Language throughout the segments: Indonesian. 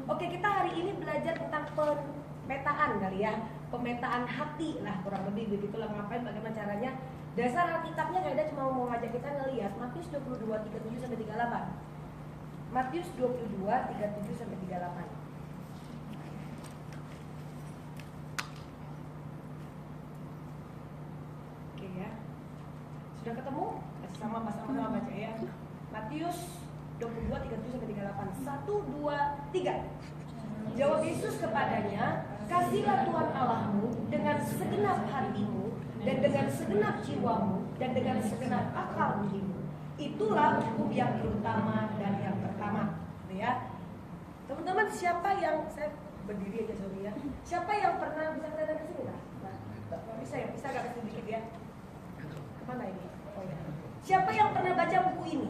Oke, kita hari ini belajar tentang pemetaan kali ya. Pemetaan hati lah, kurang lebih begitulah. Ngapain, bagaimana caranya. Dasar Alkitabnya kayaknya cuma mau ngajak kita ngelihat Matius 22, 37 sampai 38. Matius 22, 37 sampai 38. Oke ya. Sudah ketemu? Sama baca ya. Matius 22, 37 sampai 38. 1, 2, 3. Jawab Yesus kepadanya, kasihlah Tuhan Allahmu dengan segenap hatimu dan dengan segenap jiwamu dan dengan segenap akal budimu. Itulah hukum yang terutama dan yang pertama. Ya, teman-teman, siapa yang saya berdiri aja sorry ya. Siapa yang pernah bisa kelihatan ke sini lah? Bisa ya, bisa agak sedikit ya. Kemana ini? Oh ya. Siapa yang pernah baca buku ini?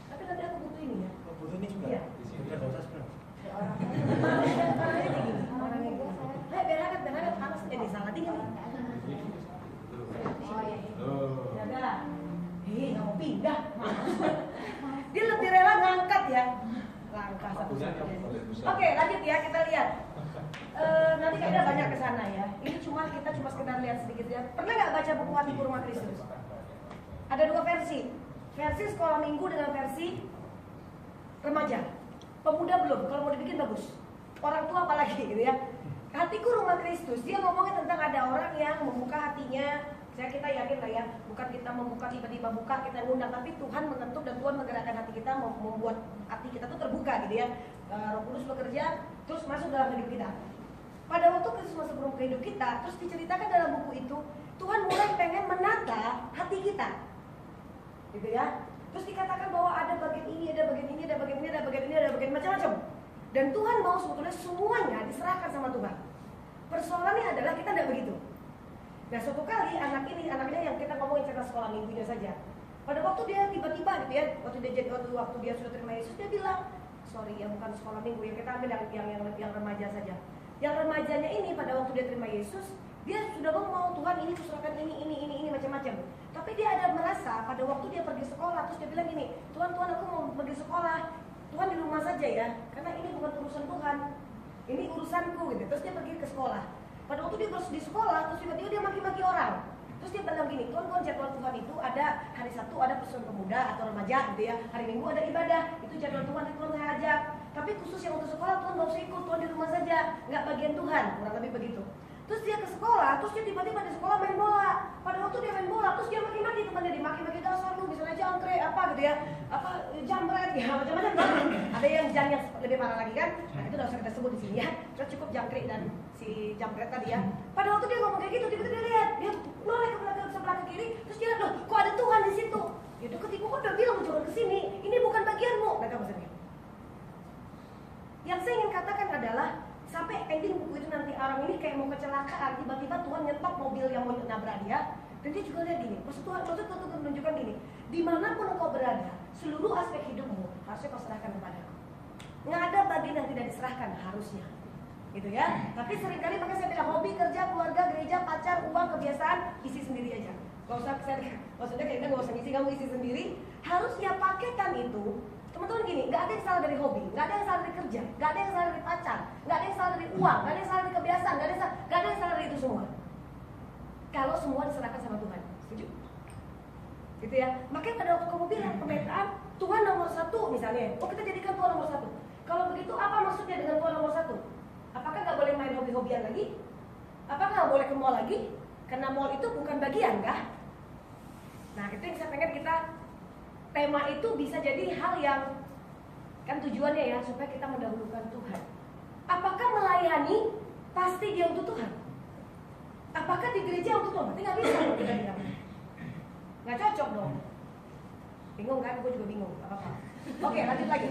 Tapi nanti aku butuh ini ya. Butuh ini juga. Iya. Udah nggak usah sebenarnya. Orangnya gini. Biar hangat, panas. Ini salah tinggal nih. Oh iya. Jaga. Nggak mau pindah. Dia lebih rela ngangkat ya. Langkah satu-satu. Oke, lanjut ya, kita lihat. Nanti kayaknya banyak ke sana ya. Ini kita cuma sekedar lihat sedikit ya. Pernah nggak baca buku Hatiku Rumah Kristus? Ada dua versi. Versi sekolah minggu dengan versi remaja. Pemuda belum, kalau mau dibikin bagus. Orang tua apalagi gitu ya. Hatiku Rumah Kristus, dia ngomongin tentang ada orang yang membuka hatinya. Kita yakin lah ya, bukan kita membuka tiba-tiba buka, kita ngundang, tapi Tuhan mengetuk dan Tuhan menggerakkan hati kita, membuat hati kita tuh terbuka gitu ya. Roh Kudus bekerja, terus masuk dalam hidup kita. Pada waktu Kristus masuk ke hidup kita, terus diceritakan dalam buku itu, Tuhan mulai pengen menata hati kita, gitu ya. Terus dikatakan bahwa ada bagian ini, ada bagian ini, ada bagian ini, ada bagian ini, ada bagian macam-macam. Dan Tuhan mau sebetulnya semuanya diserahkan sama Tuhan. Persoalannya adalah kita tidak begitu. Nah, suatu kali anaknya yang kita ngomongin cerita sekolah minggunya saja. Pada waktu dia tiba-tiba gitu ya, waktu dia sudah terima Yesus, dia bilang, sorry ya, bukan sekolah minggu, yang kita ambil yang remaja saja. Yang remajanya ini pada waktu dia terima Yesus, dia sudah mau Tuhan ini kuserahkan ini macam-macam. Tapi dia ada merasa pada waktu dia pergi sekolah, terus dia bilang gini, Tuhan aku mau pergi sekolah, Tuhan di rumah saja ya, karena ini bukan urusan Tuhan, ini urusanku gitu. Terus dia pergi ke sekolah. Pada waktu dia di sekolah, terus tiba-tiba dia maki-maki orang. Terus dia bilang gini, Tuhan jadwal Tuhan itu ada hari Sabtu ada persekutuan pemuda atau remaja gitu ya, hari Minggu ada ibadah, itu jadwal Tuhan, itu Tuhan saya ajak. Tapi khusus yang untuk sekolah Tuhan nggak usah ikut, Tuhan di rumah saja, nggak bagian Tuhan, kurang lebih begitu. Terus dia ke sekolah, terus dia tiba-tiba di sekolah main bola. Pada waktu dia main bola, terus dia maki-maki temannya, dimaki-maki dasar lu, misalnya jangkrik apa gitu ya, apa jambret ya, macam-macam. Ada yang yang lebih parah lagi kan? Nah itu nggak usah kita sebut di sini ya. Kita cukup jangkrik dan si jambret tadi ya. Pada waktu dia ngomong kayak gitu, tiba-tiba dia lihat, dia noleh ke belakang sebelah ke kiri, terus dia lihat loh, kok ada Tuhan di situ? Itu ketika kok udah bilang jangan ke sini, ini bukan bagianmu, kata maksudnya. Yang saya ingin katakan adalah sampai ending buku itu nanti orang ini kayak mau kecelakaan, tiba-tiba Tuhan nyetop mobil yang mau nabrak dia, dan dia juga lihat gini, maksud Tuhan menunjukkan gini, dimanapun engkau berada, seluruh aspek hidupmu harusnya kau serahkan kepadaku. Nggak ada bagian yang tidak diserahkan harusnya, gitu ya. Tapi seringkali makanya saya bilang hobi, kerja, keluarga, gereja, pacar, uang, kebiasaan, isi sendiri aja. Gak usah maksudnya kita nggak usah ngisi, kamu isi sendiri. Harusnya paketan itu. Teman-teman gini, nggak ada yang salah dari hobi, nggak ada yang salah dari kerja, nggak ada yang salah dari pacar, nggak ada yang salah dari uang, nggak ada yang salah dari kebiasaan, nggak ada yang salah dari itu semua. Kalau semua diserahkan sama Tuhan, setuju? Gitu ya. Makanya pada waktu kamu bilang pemetaan Tuhan nomor satu misalnya, kita jadikan Tuhan nomor satu. Kalau begitu apa maksudnya dengan Tuhan nomor satu? Apakah nggak boleh main hobi-hobian lagi? Apakah nggak boleh ke mall lagi? Karena mall itu bukan bagian, kah? Nah itu yang saya pengen kita. Tema itu bisa jadi hal yang kan tujuannya ya supaya kita mendahulukan Tuhan. Apakah melayani pasti dia untuk Tuhan? Apakah di gereja untuk Tuhan? Berarti nggak bisa kita bilang. Nggak cocok dong. Bingung kan? Gue juga bingung. Apa-apa. Oke, lanjut lagi.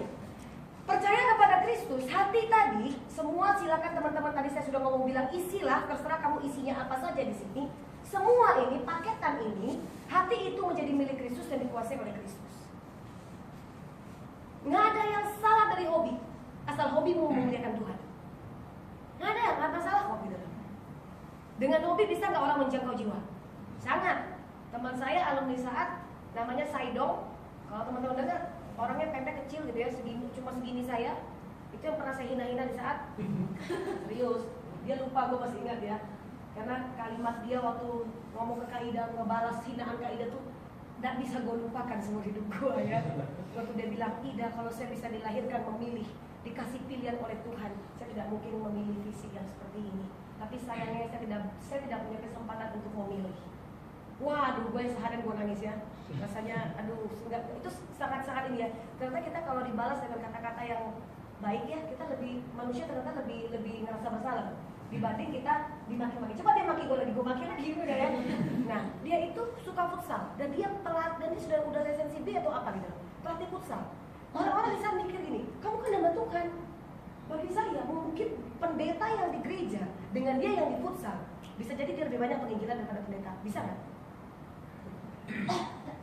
Percaya kepada Kristus, hati tadi semua silakan teman-teman tadi saya sudah ngomong bilang isilah, terserah kamu isinya apa saja di sini. Semua ini paketan ini, hati itu menjadi milik Kristus dan dikuasai oleh Kristus. Nggak ada yang salah dari hobi, asal hobi mau memuliakan Tuhan. Nggak ada, nggak masalah hobi dalam. Dengan hobi bisa nggak orang menjangkau jiwa? Sangat. Teman saya alumni saat namanya Saidong. Kalau teman-teman dengar, orangnya pendek kecil gitu ya, cuma segini saya. Itu yang pernah saya hina-hina di saat serius. Dia lupa, gue masih ingat ya. Karena kalimat dia waktu ngomong ke Kaida, ngebalas hinaan Kaida tuh gak bisa gue lupakan seumur hidup gue ya. Waktu dia bilang, Ida, kalau saya bisa dilahirkan memilih, dikasih pilihan oleh Tuhan, saya tidak mungkin memilih fisik yang seperti ini. Tapi sayangnya saya tidak punya kesempatan untuk memilih. Waduh, gue seharian gue nangis ya. Rasanya, aduh, itu sangat-sangat ini ya. Ternyata kita kalau dibalas dengan kata-kata yang baik ya, kita manusia ternyata lebih ngerasa bersalah dibanding kita dimaki-maki. Coba dia maki gue lagi, gue maki lagi gitu ya. Nah, dia itu suka futsal dan dia sudah lisensi B atau apa gitu, pelatih futsal. Orang-orang bisa mikir gini, kamu kan hamba Tuhan. Bagi saya mungkin pendeta yang di gereja dengan dia yang di futsal, bisa jadi dia lebih banyak penginjilan daripada pendeta. Bisa nggak?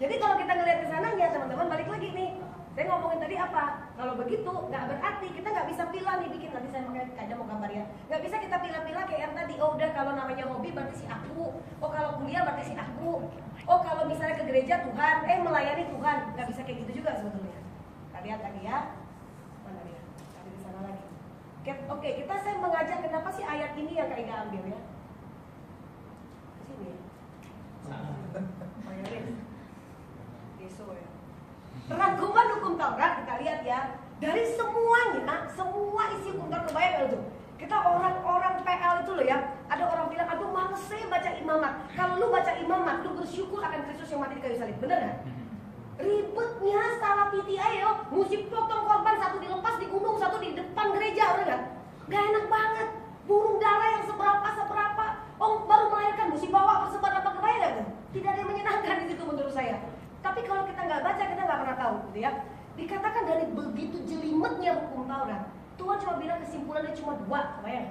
Jadi kalau kita ngelihat ke sana ya teman-teman, balik lagi nih. Saya ngomongin tadi apa? Kalau begitu nggak berarti kita nggak bisa pilih nih bikin, nanti saya makanya Kaida mau gambar ya. Nggak bisa kita pilih-pilih kayak yang tadi. Oh udah, kalau namanya hobi berarti si aku. Oh kalau kuliah berarti si aku. Oh kalau misalnya ke gereja Tuhan, melayani Tuhan. Nggak bisa kayak gitu juga sebetulnya. Kita lihat lagi ya. Mana dia? Tadi di sana lagi. Oke, saya mengajak kenapa sih ayat ini yang Kaida ambil ya? Ke sini ya. Oh ya, Yesus ya. Rangkuman hukum Taurat kita lihat ya, dari semuanya, semua isi hukum Taurat, kebayang itu. Kita orang-orang PL itu loh ya, ada orang bilang, aduh males saya baca imamat. Kalau lu baca imamat, lu bersyukur akan Kristus yang mati di kayu salib, bener gak? Ribetnya salah piti ayo, mesti potong korban, satu dilepas di gunung, satu di depan gereja, bener gak? Gak enak banget, burung dara yang seberapa, oh baru melahirkan, mesti bawa persebaran apa, kebayang gak? Tidak ada yang menyenangkan di situ menurut saya. Tapi kalau kita nggak baca, kita nggak pernah tahu, gitu ya. Dikatakan dari begitu jelimetnya hukum Taurat, Tuhan cuma bilang kesimpulannya cuma dua, kebayang?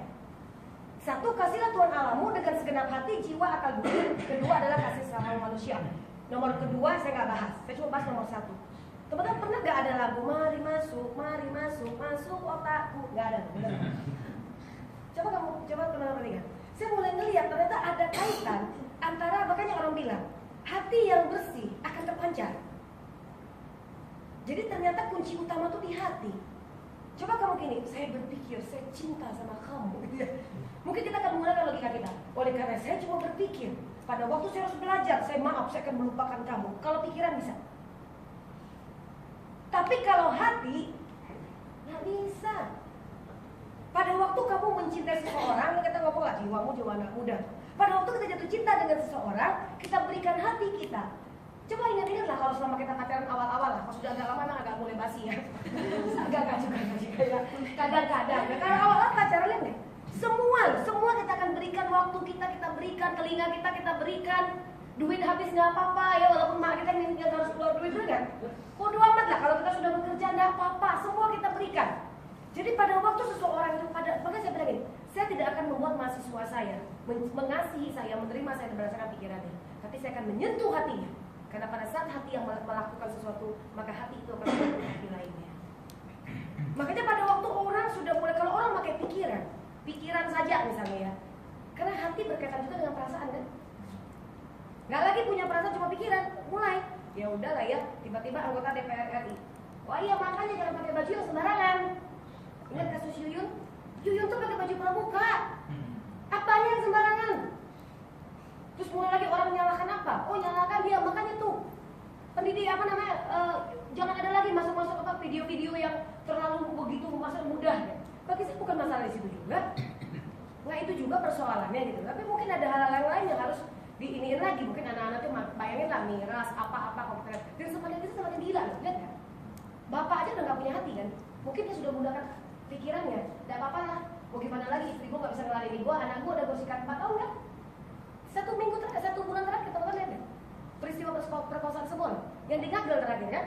Satu, kasihlah Tuhan Allahmu dengan segenap hati, jiwa, akal budi. Kedua adalah kasih sama manusia. Nomor kedua saya nggak bahas, saya cuma bahas nomor satu. Teman-teman pernah nggak ada lagu mari masuk otakku? Nggak ada, benar? Coba teman-teman perhatikan. Saya mulai ngelihat ternyata ada kaitan antara, makanya orang bilang hati yang bersih akan terpancar. Jadi ternyata kunci utama tuh di hati. Coba kamu gini, saya berpikir, saya cinta sama kamu. Mungkin kita akan menggunakan logika kita. Oleh karena saya cuma berpikir, pada waktu saya harus belajar, saya akan melupakan kamu. Kalau pikiran bisa. Tapi kalau hati, nggak bisa. Pada waktu kamu mencintai seseorang, kita ngomong lah, jiwamu jiwa anak muda. Pada waktu kita jatuh cinta dengan seseorang, kita berikan hati kita. Coba ingat-ingat lah kalau selama kita pacaran awal-awal lah. Kalau sudah agak lama agak mulai basi ya. Agak juga ya. Kadang-kadang. Nah, kalau awal-awal pacaran lihat deh. Semua kita akan berikan waktu kita berikan telinga kita berikan. Duit habis nggak apa-apa ya, walaupun mak kita minta harus keluar duit juga kan. Bodo amat lah kalau kita sudah bekerja nggak apa-apa. Semua kita berikan. Jadi pada waktu seseorang itu makanya saya bilang gini, saya tidak akan membuat mahasiswa saya mengasihi saya, menerima saya berdasarkan pikirannya, tapi saya akan menyentuh hatinya. Karena pada saat hati yang melakukan sesuatu, maka hati itu akan menyentuh hati lainnya. Makanya pada waktu orang sudah mulai, kalau orang pakai pikiran saja misalnya ya, karena hati berkaitan juga dengan perasaan kan. Nggak lagi punya perasaan, cuma pikiran, mulai ya udahlah ya, tiba-tiba anggota DPR RI, wah iya makanya jangan pakai baju yang sembarangan. Ingat kasus Yuyun tuh pakai baju pramuka. Apanya yang sembarangan? Terus mulai lagi orang menyalahkan apa? Oh nyalahkan dia, makanya tuh pendidik jangan ada lagi masuk-masuk apa video-video yang terlalu begitu masa mudah. Bagi saya bukan masalah di situ juga. Nah itu juga persoalannya gitu. Tapi mungkin ada hal-hal lain yang harus diiniin lagi. Mungkin anak-anak tuh bayangin lah miras apa-apa komputer. Dan semakin itu semakin gila loh, lihat kan? Bapak aja udah nggak punya hati kan? Mungkin dia sudah menggunakan pikirannya. Tidak apa-apa lah. Mau gimana lagi? Istri gue nggak bisa ngeladeni gue, anak gue udah gue sikat 4 tahun kan? 1 bulan terakhir kita lihat ya. Peristiwa perkosaan semua yang di Ngagel terakhir kan?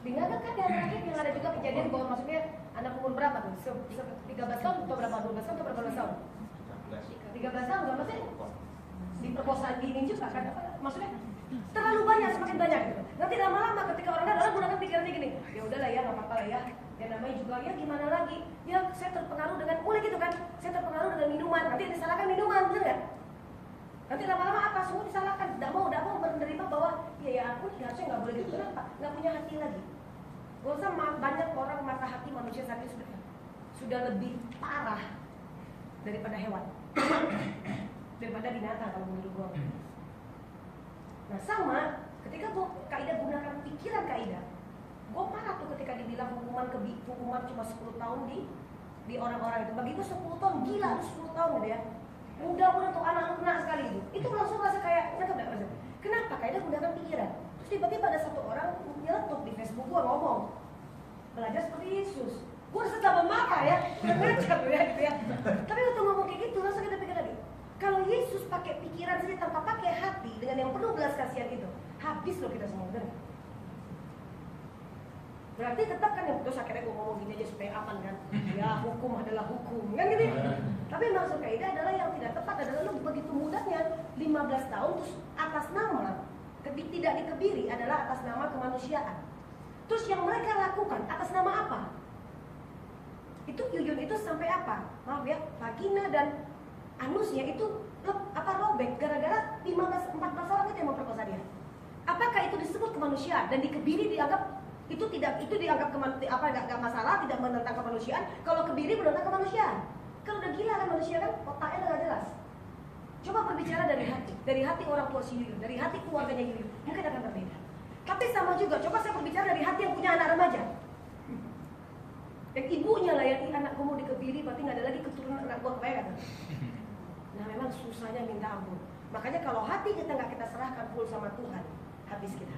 Di Ngagel kan yang terakhir yang ada juga kejadian bahwa maksudnya anak umur berapa tuh? 13 tahun atau berapa? 12 tahun atau berapa tahun? 13 tahun nggak maksudnya? Di perkosaan ini juga kan? Maksudnya terlalu banyak, semakin banyak gitu. Nanti lama-lama ketika orang adalah gunakan pikirannya gini, ya udahlah ya, nggak apa-apa lah ya. Ya namanya juga ya gimana lagi? Ya saya terpengaruh dengan mulai gitu kan? Saya terpengaruh dengan minuman. Nanti disalahkan minuman, benar nggak? Nanti lama-lama apa? Semua disalahkan. Tidak mau menerima bahwa ya aku harusnya nggak boleh gitu. Kenapa? Nggak punya hati lagi. Gak usah, banyak orang mata hati manusia saat ini sudah lebih parah daripada hewan, daripada binatang kalau menurut gue. Nah sama, ketika gue kaidah gunakan pikiran kaidah, gue marah tuh ketika dibilang hukuman cuma 10 tahun di orang-orang itu. Bagi gue 10 tahun gila, 10 tahun gitu ya. Mudah-mudahan tuh anak kena sekali itu. Itu langsung rasa kayak kenapa? Kaidah gunakan pikiran. Terus tiba-tiba ada satu orang nyeletuk di Facebook gue ngomong, belajar seperti Yesus. Gue rasa tambah marah ya, udah ngajar tuh ya gitu ya. Tapi waktu ngomong kayak gitu, langsung kita pikir lagi, kalau Yesus pakai pikiran saja tanpa pakai hati dengan yang penuh belas kasihan itu, habis loh kita semua, bener. Berarti tetap kan yang terus akhirnya gue ngomong gini aja supaya aman kan. Ya hukum adalah hukum kan gitu. Tapi maksud kaidah adalah yang tidak tepat adalah lu begitu mudahnya 15 tahun terus atas nama tidak dikebiri adalah atas nama kemanusiaan. Terus yang mereka lakukan atas nama apa? Itu Yuyun itu sampai apa? Maaf ya, vagina dan anusnya itu robek gara-gara 14 orang itu yang memperkosa dia. Apakah itu disebut kemanusiaan dan dikebiri dianggap itu dianggap nggak masalah, tidak menentang kemanusiaan? Kalau kebiri menentang kemanusiaan. Kalau udah gila kan manusia kan otaknya udah gak jelas. Coba berbicara dari hati orang tua si Yuyun, dari hati keluarganya Yuyun, mungkin akan berbeda. Tapi sama juga, coba saya berbicara dari hati yang punya anak remaja. Dan ibunya lah yang anak gue mau dikebiri, berarti gak ada lagi keturunan anak gue, kebayang kan? Nah memang susahnya minta ampun. Makanya kalau hati kita gak kita serahkan full sama Tuhan, habis kita.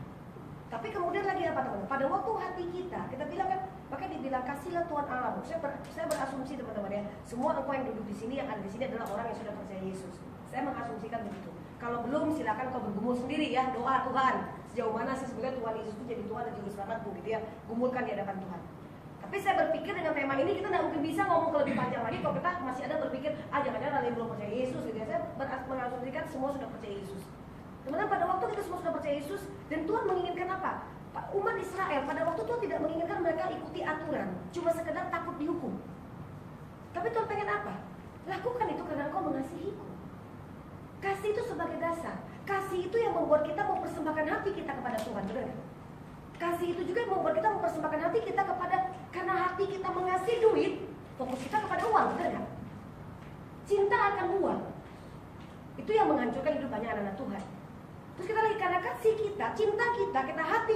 Tapi kemudian lagi apa teman-teman? Pada waktu hati kita bilang kan, makanya dibilang kasihlah Tuhan Allahmu. Saya berasumsi teman-teman ya, semua engkau yang duduk di sini, yang ada di sini adalah orang yang sudah percaya Yesus. Saya mengasumsikan begitu. Kalau belum silakan kau bergumul sendiri ya, doa Tuhan. Sejauh mana sih sebenarnya Tuhan Yesus itu jadi Tuhan dan Juru Selamatku gitu ya. Gumulkan di hadapan Tuhan. Tapi saya berpikir dengan tema ini kita tidak mungkin bisa ngomong ke lebih panjang lagi kalau kita masih ada berpikir, jangan-jangan ada yang belum percaya Yesus gitu ya. Saya mengasumsikan semua sudah percaya Yesus. Teman-teman, pada waktu kita semua sudah percaya Yesus dan Tuhan menginginkan apa? Umat Israel pada waktu Tuhan tidak menginginkan mereka ikuti aturan, cuma sekedar takut dihukum. Tapi Tuhan pengen apa? Lakukan itu karena engkau mengasihiku. Kasih itu sebagai dasar. Kasih itu yang membuat kita mempersembahkan hati kita kepada Tuhan, benar gak? Kasih itu juga yang membuat kita mempersembahkan hati kita kepada, karena hati kita mengasihi duit, fokus kita kepada uang, benar gak? Cinta akan uang itu yang menghancurkan hidup banyak anak-anak Tuhan. Terus kita lagi karena kasih kita, cinta kita hati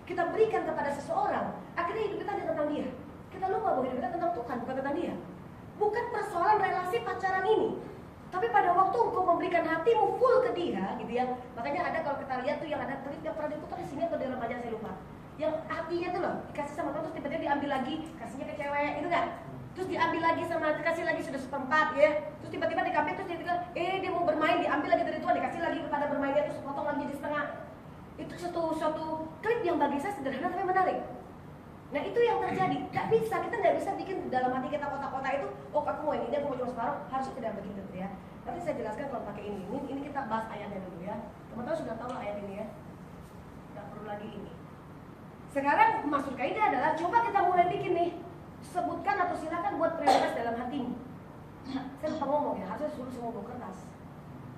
kita berikan kepada seseorang, akhirnya hidup kita hanya tentang dia. Kita lupa bahwa hidup kita tentang Tuhan, bukan tentang dia. Bukan persoalan relasi pacaran ini, tapi pada waktu engkau memberikan hatimu full ke dia, gitu ya. Makanya ada kalau kita lihat tuh yang ada klip yang pernah diputar di sini atau di remaja saya lupa. Yang hatinya tuh loh dikasih sama Tuhan terus tiba-tiba diambil lagi, kasihnya ke cewek, itu kan? Terus diambil lagi sama dikasih lagi sudah setempat ya. Terus tiba-tiba diambil terus dia bilang, dia mau bermain, diambil lagi dari Tuhan, dikasih lagi kepada bermainnya terus potong lagi jadi setengah. Itu suatu klip yang bagi saya sederhana tapi menarik. Nah itu yang terjadi, kita nggak bisa bikin dalam hati kita kotak-kotak itu, aku mau ini, aku mau cuma separuh, harusnya tidak begitu ya. Nanti saya jelaskan kalau pakai ini kita bahas ayatnya dulu ya. Teman-teman sudah tahu ayat ini ya, nggak perlu lagi ini. Sekarang maksud kaidah adalah coba kita mulai bikin nih, sebutkan atau silakan buat prioritas dalam hatimu. Saya lupa ngomong ya, harusnya suruh semua buku kertas.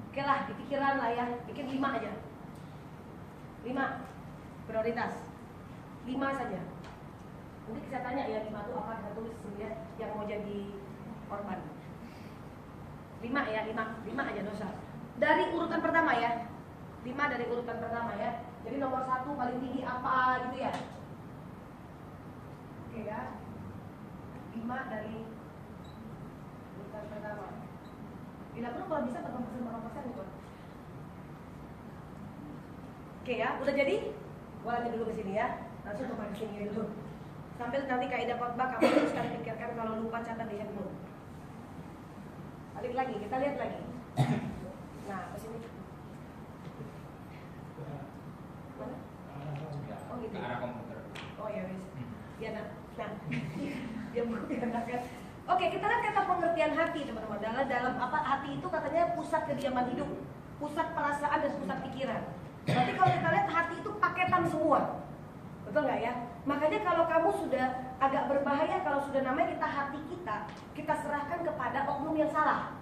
Oke lah, di pikiran lah ya, bikin 5 aja. 5 prioritas, 5 saja. Nanti saya tanya ya 5 itu apa, kita tulis ya, yang mau jadi korban. 5 ya, 5 aja dosa. Dari urutan pertama ya, 5 dari urutan pertama ya. Jadi nomor 1 paling tinggi apa gitu ya. Oke ya, 5 dari urutan pertama. Bila perlu kalau bisa berapa% gitu. Oke ya, udah jadi? Gua lanjut dulu ke sini ya. Langsung ke sini dulu. Sambil nanti kaidah khotbah kamu terus kalian pikirkan, kalau lupa catat di handphone. Balik lagi, kita lihat lagi. Nah, ke sini. Mana? Oh gitu. Ke arah komputer. Oh ya wis. Ya nah. Dia mau kan. Oke, kita lihat kata pengertian hati teman-teman. Dalam apa hati itu katanya pusat kediaman hidup, pusat perasaan dan pusat pikiran. Berarti kalau kita lihat hati itu paketan semua. Betul nggak ya? Makanya kalau kamu sudah agak berbahaya kalau sudah namanya hati kita serahkan kepada oknum yang salah.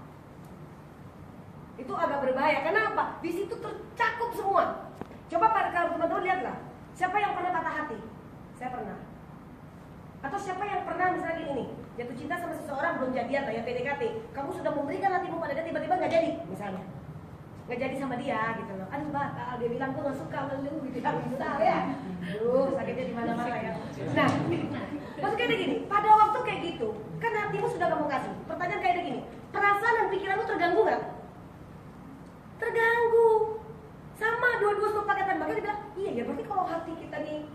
Itu agak berbahaya. Kenapa? Di situ tercakup semua. Coba kalau teman-teman lihatlah. Siapa yang pernah patah hati? Saya pernah. Atau siapa yang pernah misalnya gini nih, jatuh cinta sama seseorang belum jadian lah ya, PDKT. Kamu sudah memberikan hatimu pada dia, tiba-tiba nggak jadi misalnya. Nggak jadi sama dia gitu loh. Aduh batal, dia bilang gue nggak suka sama lu gitu kan, bisa ya. Aduh sakitnya di mana-mana ya. Nah, maksudnya kayak gini, pada waktu kayak gitu, kan hatimu sudah kamu kasih. Pertanyaan kayak gini, perasaan dan pikiranmu terganggu nggak? Terganggu. Sama dua-dua sepakatan. Makanya dia bilang, iya ya berarti kalau hati kita nih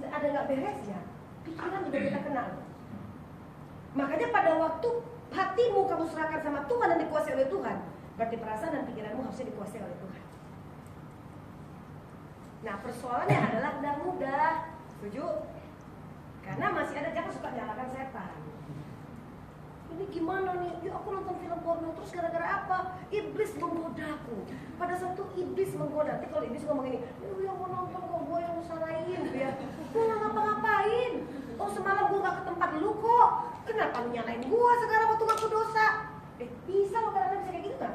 ada nggak beresnya, pikiran juga kita kenal. Makanya pada waktu hatimu kamu serahkan sama Tuhan dan dikuasai oleh Tuhan, berarti perasaan dan pikiranmu harusnya dikuasai oleh Tuhan. Nah persoalannya adalah nggak mudah, setuju? Karena masih ada, jangan suka nyalakan setan. Ini gimana nih? Ya aku nonton film porno terus gara-gara apa? Iblis menggodaku. Pada saat itu iblis menggoda. Nanti kalau iblis ngomong ini, yang mau nonton kok gue yang salahin gitu ya. Gue nggak ngapa-ngapain. Oh semalam gue nggak ke tempat lu kok. Kenapa lu nyalain gue sekarang waktu ngaku dosa? Bisa loh kadang-kadang bisa kayak gitu kan?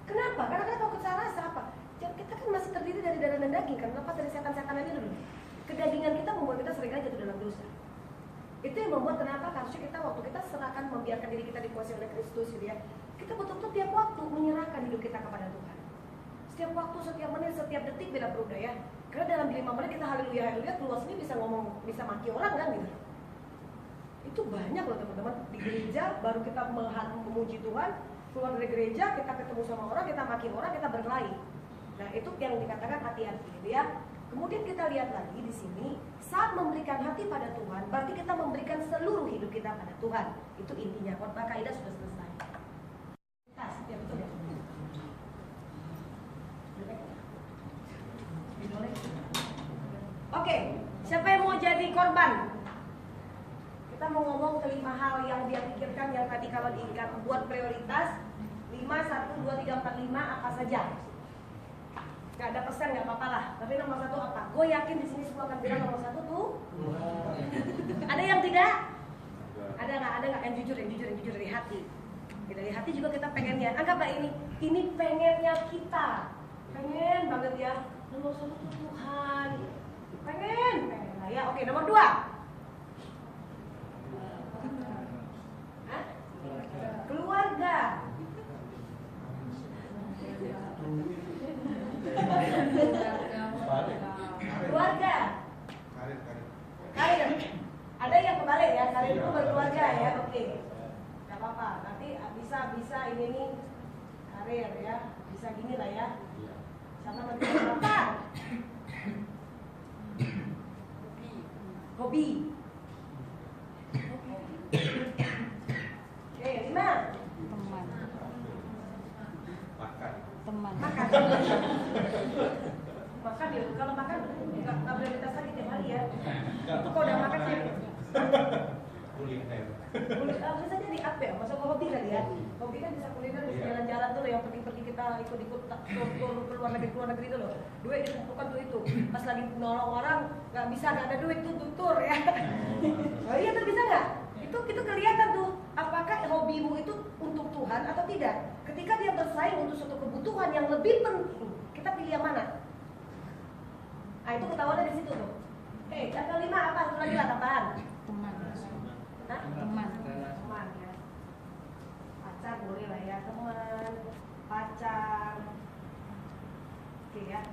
Kenapa? Karena kalau kita rasa apa? Kita kan masih terdiri dari darah dan daging kan? Lepas dari setan-setan aja dulu. Kedagingan kita membuat kita seringkali jatuh dalam dosa. Itu yang membuat kenapa harusnya kita waktu kita serahkan membiarkan diri kita dikuasai oleh Kristus gitu ya. Kita betul-betul tiap waktu menyerahkan hidup kita kepada Tuhan. Setiap waktu, setiap menit, setiap detik bila perlu ya. Karena dalam 5 menit kita haleluya haleluya keluar sini bisa ngomong, bisa maki orang kan gitu. Itu banyak loh teman-teman di gereja baru kita memuji Tuhan, keluar dari gereja kita ketemu sama orang, kita maki orang, kita berkelahi. Nah itu yang dikatakan hati-hati gitu ya. Kemudian kita lihat lagi di sini, saat memberikan hati pada Tuhan, berarti kita memberikan seluruh hidup kita pada Tuhan. Itu intinya. Khotbah kaidah sudah selesai. Ya betul ya. Oke, siapa yang mau jadi korban? Kita mau ngomong ke 5 hal yang dia pikirkan yang tadi kalau diingat buat prioritas 5, 1, 2, 3, 4, 5 apa saja. Gak ada pesan gak apa-apa lah. Tapi nomor 1 apa? Gue yakin di sini semua akan bilang nomor 1 tuh. Ada yang tidak? Ada nggak? Ada nggak? Yang jujur dari hati. Dari hati juga kita pengennya. Anggaplah ini pengennya kita. Pengen banget ya. Nomor 1 tuh Tuhan. Pengen lah ya. Oke, nomor 2. Keluarga. Keluarga. Karir. Ada yang kebalik ya, karir itu berkeluarga ya. Oke. Enggak apa-apa. Nanti bisa ini nih karir ya. Bisa gini lah ya. Sama nanti apa? Hobi. Oke, 5. Makan. Makan ya, kalau makan nggak prioritas lagi tiap hari ya. Itu kalau udah makan sih. Kuliner bisa jadi apa ya? Masuk ke hobi kali ya. Hobi kan bisa kuliner, bisa jalan-jalan tuh loh, yang pergi-pergi kita ikut-ikut tur ke luar negeri itu loh. Duit dikumpulkan tuh itu. Pas lagi nolong orang nggak bisa, nggak ada duit tuh tur ya. Oh iya tuh bisa nggak? Itu kelihatan tuh. Apakah hobimu itu untuk Tuhan atau tidak? Ketika dia bersaing untuk suatu kebutuhan yang lebih penting, kita pilih yang mana? Nah itu ketahuan dari situ tuh. Yang kelima apa? Itu lagi lah tambahan. Teman ya. Pacar boleh lah ya, teman, pacar. Oke ya.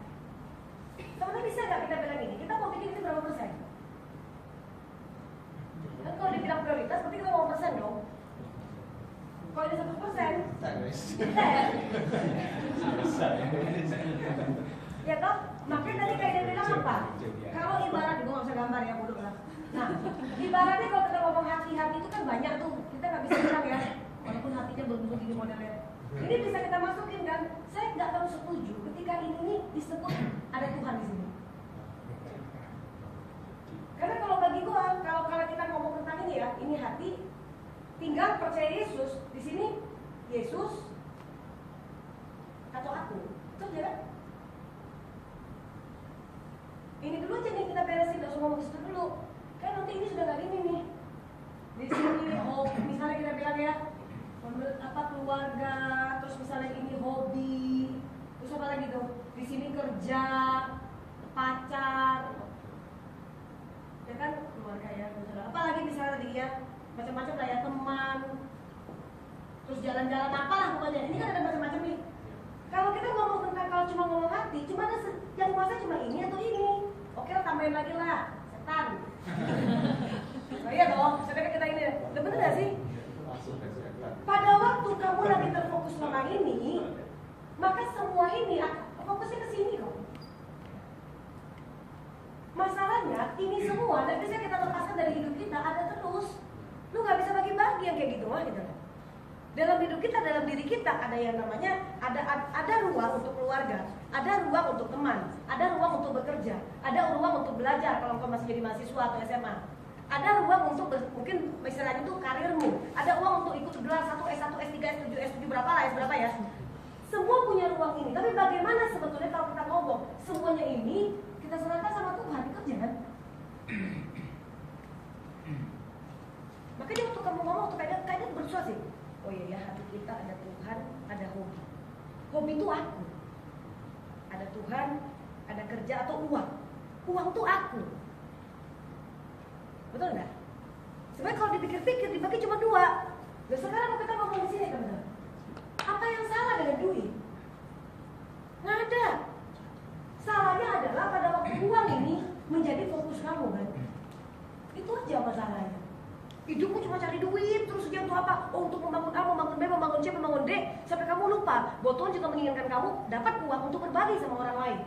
Teman-teman bisa nggak kita bilang ini? Kita mau bikin itu berapa persen? Kan kalau dibilang prioritas, berarti kita mau persen dong. Kalau ini 1%, ya toh, makanya tadi kayak dia bilang apa? Kalau ibarat, gue nggak usah gambar ya, bodoh lah. Nah, ibaratnya kalau kita ngomong hati-hati itu kan banyak tuh, kita nggak bisa bilang ya, walaupun hatinya belum begini modelnya. Ini bisa kita masukin kan? Saya nggak terlalu setuju ketika ini disebut ada Tuhan di sini. Karena kalau bagi gue, kalau kita ngomong tentang ini ya, ini hati, tinggal percaya Yesus. Di sini Yesus atau aku, itu aja kan? Ini dulu aja nih kita beresin, nggak usah ngomong ke situ dulu. Kan nanti ini sudah nggak gini nih. Di sini misalnya kita bilang ya, keluarga, terus misalnya ini hobi, terus apa lagi tuh? Di sini kerja, pacar, ya kan, keluarga ya, apalagi misalnya tadi ya, macam-macam lah ya, teman, terus jalan-jalan apalah pokoknya. Ini kan ada macam-macam nih. Kalau kita ngomong tentang, kalau cuma ngomong hati, cuma ada yang kuasa cuma ini atau ini. Oke lah, tambahin lagi lah, setan. Oh iya dong, sebenarnya kita ini, bener gak sih? Pada waktu kamu lagi terfokus sama ini, maka semua ini fokusnya ke sini kok. Masalahnya ini semua tidak bisa kita lepaskan dari hidup kita, ada terus. Lu nggak bisa bagi-bagi yang kayak gitu lah gitu. Dalam hidup kita, dalam diri kita ada yang namanya ada ruang untuk keluarga, ada ruang untuk teman, ada ruang untuk bekerja, ada ruang untuk belajar kalau engkau masih jadi mahasiswa atau SMA. Ada ruang untuk mungkin istilahnya itu karirmu, ada ruang untuk ikut gelar 1, S1, S3, S7, S7 berapa lah, S berapa ya. Semua punya ruang ini, tapi bagaimana sebetulnya kalau kita ngomong semuanya ini kita serahkan sama Tuhan, kerja kan? Makanya waktu kamu ngomong tuh kayaknya bersuara sih. Oh iya ya, hati kita ada Tuhan, ada hobi. Hobi itu aku. Ada Tuhan, ada kerja atau uang. Uang itu aku. Betul nggak? Sebenarnya kalau dipikir-pikir dibagi cuma 2. Nah sekarang kita ngomong di sini teman-teman. Apa yang salah dengan duit? Nggak ada. Salahnya adalah pada waktu uang ini menjadi fokus kamu kan. Itu aja masalahnya. Hidupmu cuma cari duit terus dia untuk apa? Oh untuk membangun A, membangun B, membangun C, membangun D. Sampai kamu lupa bahwa Tuhan juga menginginkan kamu dapat uang untuk berbagi sama orang lain.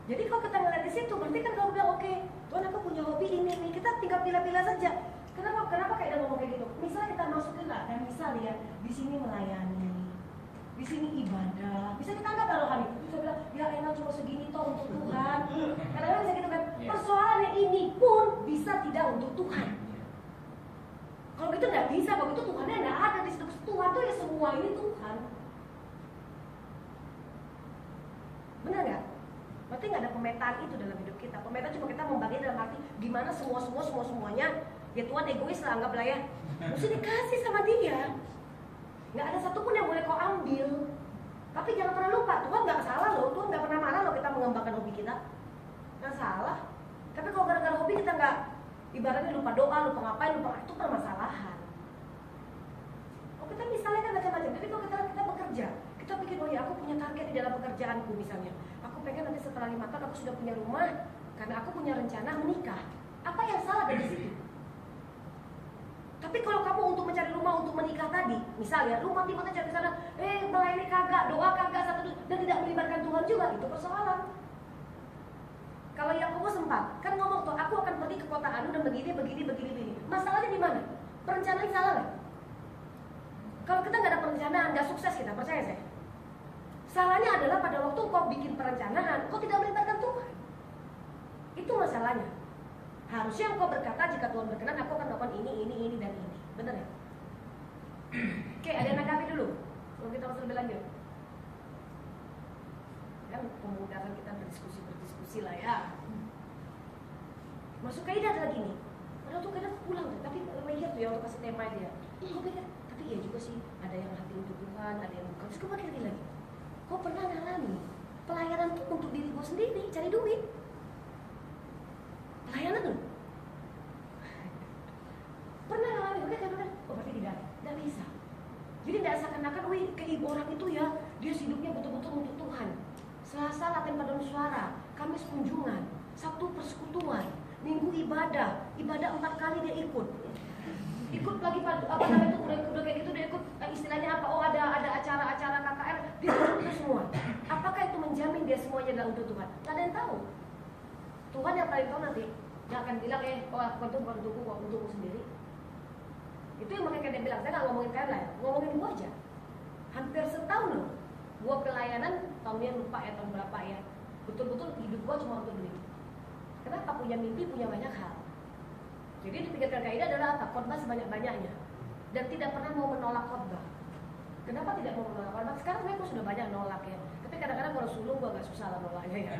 Jadi kalau kita ngeliat di situ, berarti kan kamu bilang oke, Tuhan aku punya hobi ini nih. Kita tinggal pilih-pilih saja. Kenapa kayak dia ngomong kayak gitu? Misalnya kita masukin lah, dan misal ya di sini melayani, di sini ibadah, bisa ditangkap kalau kami. Bisa bilang, ya enak cuma segini toh untuk Tuhan. Kadang-kadang bisa gitu kan. Persoalannya ini pun bisa tidak untuk Tuhan. Kalau gitu nggak bisa, kalau itu Tuhannya nggak ada di situ. Tuhan tuh ya semua ini Tuhan. Benar nggak? Berarti nggak ada pemetaan itu dalam hidup kita. Pemetaan cuma kita membagi dalam arti gimana semuanya. Ya Tuhan egois lah, anggaplah ya. Mesti dikasih sama dia. Nggak ada satupun yang boleh kau ambil. Tapi jangan pernah lupa, Tuhan nggak salah loh. Tuhan nggak pernah marah loh kita mengembangkan hobi kita. Nggak salah. Tapi kalau gara-gara hobi kita nggak, ibaratnya lupa doa, lupa ngapain, itu permasalahan. Oh kita misalnya kan macam-macam. Jadi kalau kita bekerja, kita pikir oh ya aku punya target di dalam pekerjaanku misalnya. Aku pengen nanti setelah 5 tahun aku sudah punya rumah karena aku punya rencana menikah. Apa yang salah dari situ? Tapi kalau kamu untuk mencari rumah untuk menikah tadi, misalnya rumah tiba-tiba cari sana, melayani kagak, doa kagak satu dan tidak melibatkan Tuhan juga, itu persoalan. Kalau yang kamu sempat, kan ngomong tuh, aku akan pergi ke kota anu dan begini. Masalahnya di mana? Perencanaan salah nggak? Kalau kita nggak ada perencanaan, nggak sukses kita, percaya saya. Salahnya adalah pada waktu kau bikin perencanaan, kau tidak melibatkan Tuhan. Itu masalahnya. Harusnya engkau berkata jika Tuhan berkenan aku akan melakukan ini dan ini. Benar ya? Oke, ada yang nanggapi dulu. Kalau kita masih lebih lanjut. Kan pemudaan kita berdiskusi lah ya. Masuk kaidah ada lagi nih. Padahal tuh kaidah pulang tuh, tapi lihat tuh ya untuk kasih tema dia. Kau pikir, tapi ya juga sih ada yang hati untuk Tuhan, ada yang bukan. Terus kau pikir lagi. Kau pernah ngalami pelayanan tuh untuk diri kau sendiri, cari duit. Pelayanan tuh pernah ngalamin, oke kan? Oh berarti tidak bisa. Jadi tidak seakan-akan, orang itu ya dia hidupnya betul-betul untuk Tuhan. Selasa latihan paduan suara, Kamis kunjungan, Sabtu persekutuan, Minggu ibadah 4 kali dia ikut lagi apa namanya itu udah kayak gitu dia ikut istilahnya apa? Oh ada acara-acara KKR dia ikut itu semua. Apakah itu menjamin dia semuanya adalah untuk Tuhan? Tidak ada yang tahu. Tuhan yang paling tahu nanti, dia akan bilang aku itu bukan untukku, kok untukku sendiri. Itu yang makanya dia bilang, saya nggak ngomongin kalian lah, ngomongin gua aja. Hampir setahun loh, gua pelayanan tahunnya lupa ya tahun berapa ya. Betul-betul hidup gua cuma untuk duit. Kenapa? Punya mimpi, punya banyak hal. Jadi dipikirkan kaidah adalah apa? Khotbah sebanyak-banyaknya dan tidak pernah mau menolak khotbah. Kenapa tidak mau menolak khotbah? Sekarang sebenarnya gua sudah banyak nolak ya. Tapi kadang-kadang kalau sulung gua agak susah lah nolaknya ya.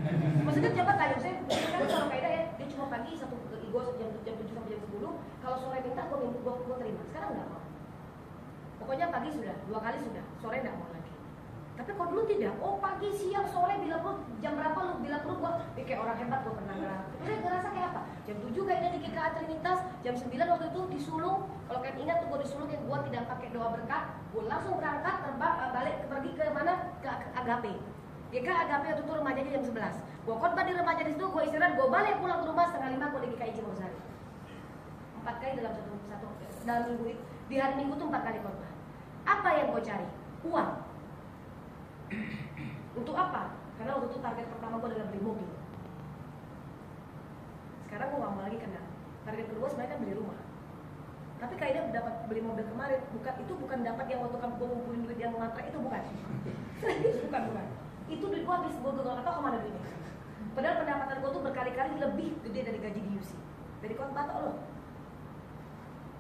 Maksudnya siapa tanya saya, kan kalau kaidah ya, dia cuma pagi satu gua jam 7 sampai jam 10. Kalau sore minta gua terima. Sekarang enggak mau. Pokoknya pagi sudah, 2 kali sudah, sore enggak mau lagi. Tapi kalau dulu tidak, oh pagi, siang, sore, bila perlu, jam berapa lu bila perlu gua kayak orang hebat gua pernah ngerasa. Terus ngerasa kayak apa? Jam 7 kayaknya di GKA Trinitas, jam 9 waktu itu disulung. Kalau kalian ingat tuh gua disulung yang gua tidak pakai doa berkat, gua langsung berangkat terbang balik pergi ke mana? Ke Agape. GKA Agape waktu itu remajanya jam 11. Gua khotbah di remaja di situ, gua istirahat, gua balik pulang ke rumah 4:30 gua di GKI Cimorsari. 4 kali dalam dalam minggu itu. Di hari Minggu tuh 4 kali khotbah. Apa yang gua cari? Uang. Untuk apa? Karena waktu itu target pertama gue adalah beli mobil. Sekarang gue gak mau lagi kena. Target kedua sebenarnya kan beli rumah. Tapi kayaknya dapat beli mobil kemarin, bukan dapat yang waktu gue ngumpulin duit yang ngantrak itu, bukan. Serius, bukan. Itu duit gue habis, gue gak tau kemana duitnya. Padahal pendapatan gue tuh berkali-kali lebih gede dari gaji di UC. Dari khotbah tau lo.